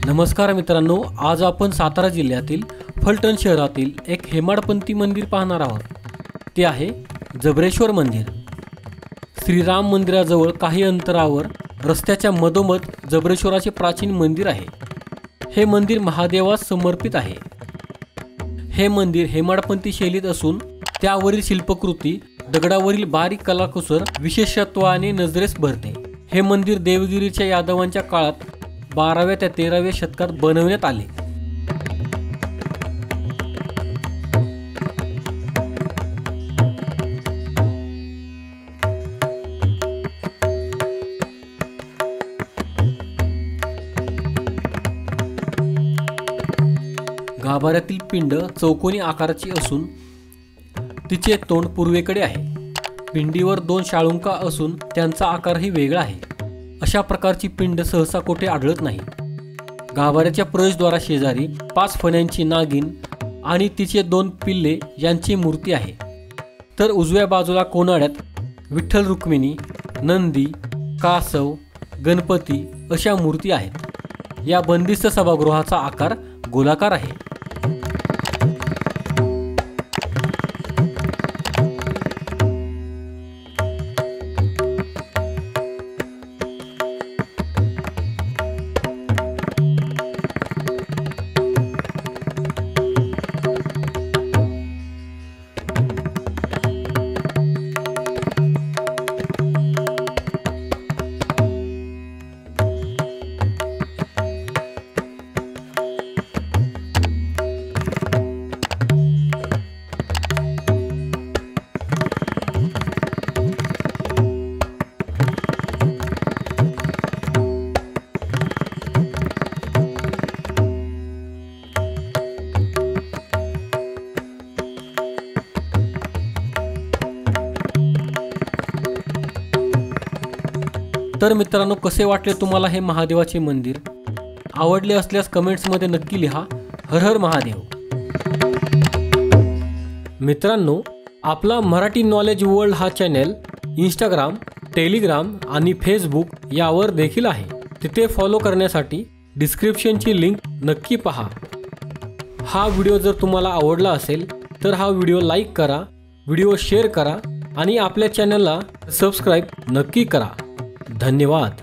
नमस्कार मित्रांनो, आज आपण सातारा जिल्ह्यातील फलटण शहरातील एक हेमाडपंथी मंदिर पाहणार आहोत। ते आहे जबरेश्वर मंदिर। श्रीराम मंदिराजवळ काही अंतरावर रस्त्याच्या मधोमध जबरेश्वराचे प्राचीन मंदिर आहे। हे मंदिर महादेवास समर्पित आहे। हे मंदिर हेमाडपंथी शैलीत असून त्यावरील शिल्पकृती दगडावरील बारीक कलाकुसर विशेषत्वाने नजरेस भरते। हे मंदिर देवगिरीच्या यादवांच्या काळात 12व्या ते 13व्या शतकात बनवण्यात आले। गाभाऱ्यातील पिंड चौकोनी आकाराची असून तिचे तोंड पूर्वेकडे आहे। पिंडीवर 2 शाळुंका असून त्यांचा आकारही वेगळा आहे। अशा प्रकारची पिंड सहसा कोठे आढळत नाही। गाभाऱ्याच्या प्रवेशद्वारा शेजारी 5 फण्यांची नागिन आणि तिचे 2 पिल्ले यांची मूर्ती आहे। तर उजव्या बाजूला कोनाड्यात विठ्ठल रुक्मिणी, नंदी, कासव, गणपती अशा मूर्ती आहेत। या बंदिस्त सभागृहाचा आकार गोलाकार आहे। तर मित्रांनो, कसे वाटले तुम्हाला हे महादेवाचे मंदिर? आवडले असल्यास कमेंट्समध्ये नक्की लिहा। हर हर महादेव। मित्रांनो, आपला मराठी नॉलेज वर्ल्ड हा चॅनल इंस्टाग्राम, टेलिग्राम आणि फेसबुक यावर देखील आहे। तिथे फॉलो करण्यासाठी डिस्क्रिप्शनची लिंक नक्की पहा। हा व्हिडिओ जर तुम्हाला आवडला असेल तर हा व्हिडिओ लाईक करा, व्हिडिओ शेअर करा आणि आपल्या चॅनलला सबस्क्राईब नक्की करा। धन्यवाद।